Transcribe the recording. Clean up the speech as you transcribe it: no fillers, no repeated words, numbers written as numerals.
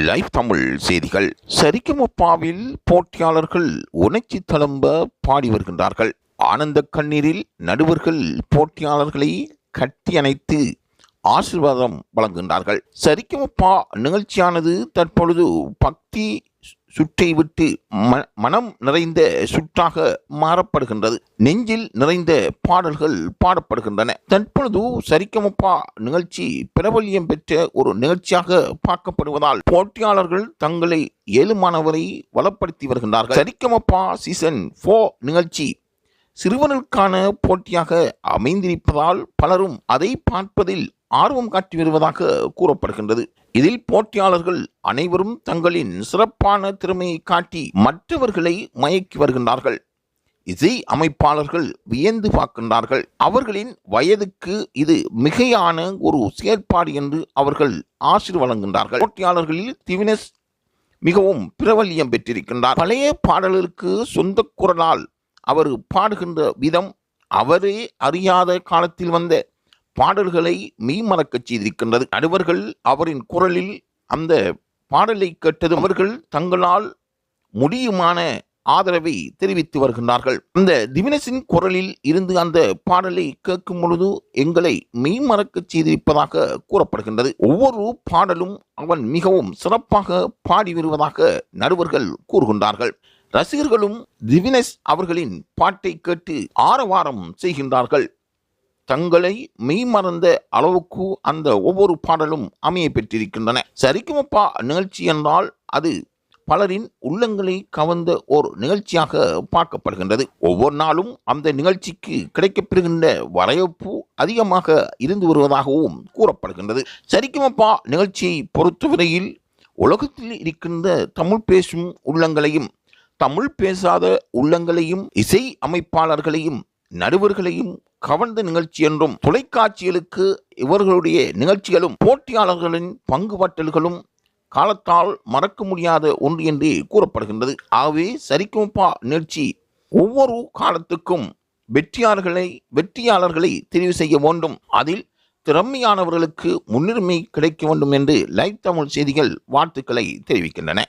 Live Tamil செய்திகள். சரிகமபாவில் போட்டியாளர்கள் உணர்ச்சி தளம்ப பாடி வருகின்றார்கள். ஆனந்த கண்ணீரில் நடுவர்கள் போட்டியாளர்களை கட்டி அணைத்து ஆசீர்வாதம் வழங்குகின்றார்கள். சரிகமபா நிகழ்ச்சியானது தற்பொழுது பக்தி சுற்றை விட்டு மனம் நிறைந்த சுற்றாக மாறப்படுகின்றது. நெஞ்சில் நிறைந்த பாடல்கள் பாடப்படுகின்றன. தற்பொழுது சரிகமபா நிகழ்ச்சி பிரபல்யம் பெற்ற ஒரு நிகழ்ச்சியாக பார்க்கப்படுவதால் போட்டியாளர்கள் தங்களை ஏழுமானவரை வளப்படுத்தி வருகின்றார்கள். சரிகமபா சீசன் 4 நிகழ்ச்சி சிறுவர்களுக்கான போட்டியாக அமைந்திருப்பதால் பலரும் அதை பார்ப்பதில் ஆர்வம் காட்டி வருவதாக கூறப்படுகின்றது. இதில் போட்டியாளர்கள் அனைவரும் தங்களின் சிறப்பான திறமையை காட்டி மற்றவர்களை மயக்கி வருகின்றார்கள். இசை அமைப்பாளர்கள் வியந்து பார்க்கின்றார்கள். அவர்களின் வயதுக்கு இது மிகையான ஒரு செயற்பாடு என்று அவர்கள் ஆசீர் வழங்குகின்றார்கள். போட்டியாளர்களில் திவினஸ் மிகவும் பிரபல்யம் பெற்றிருக்கின்றார். பழைய பாடல்களுக்கு சொந்த குரலால் அவர் பாடுகின்ற விதம் அவரே அறியாத காலத்தில் வந்த பாடல்களை மெய்மறக்கச் செய்திருக்கின்றது. நடுவர்கள் அவரின் குரலில் அந்த பாடலை கேட்டதும் அவர்கள் தங்களால் முடியுமான ஆதரவை தெரிவித்து வருகின்றார்கள். அந்த திவினஸின் குரலில் இருந்து அந்த பாடலை கேட்கும் பொழுது எங்களை மெய்மறக்கச் செய்திருப்பதாக கூறப்படுகின்றது. ஒவ்வொரு பாடலும் அவன் மிகவும் சிறப்பாக பாடி வருவதாக நடுவர்கள் கூறுகின்றார்கள். ரசிகர்களும் திவினஸ் அவர்களின் பாட்டை கேட்டு ஆரவாரம் செய்கின்றார்கள். தங்களை மெய்மறந்த அளவுக்கு அந்த ஒவ்வொரு பாடலும் அமைய பெற்றிருக்கின்றன. சரிகமபா நிகழ்ச்சி என்றால் அது பலரின் உள்ளங்களை கவர்ந்த ஒரு நிகழ்ச்சியாக பார்க்கப்படுகின்றது. ஒவ்வொரு நாளும் அந்த நிகழ்ச்சிக்கு கிடைக்கப்பெறுகின்ற வரவேற்பு அதிகமாக இருந்து வருவதாகவும் கூறப்படுகின்றது. சரிகமபா நிகழ்ச்சியை பொறுத்தவரையில் உலகத்தில் இருக்கின்ற தமிழ் பேசும் உள்ளங்களையும் தமிழ் பேசாத உள்ளங்களையும் இசை அமைப்பாளர்களையும் நடுவர்களையும் கவர்ந்த நிகழ்ச்சி என்றும் தொலைக்காட்சிகளுக்கு இவர்களுடைய நிகழ்ச்சிகளும் போட்டியாளர்களின் பங்குபற்றல்களும் காலத்தால் மறக்க முடியாத ஒன்று என்று கூறப்படுகின்றது. ஆகவே சரிகமபா நிகழ்ச்சி ஒவ்வொரு காலத்துக்கும் வெற்றியாளர்களை தெரிவு செய்ய வேண்டும். அதில் திறமையானவர்களுக்கு முன்னுரிமை கிடைக்க வேண்டும் என்று லைவ் தமிழ் செய்திகள் வாழ்த்துக்களை தெரிவிக்கின்றன.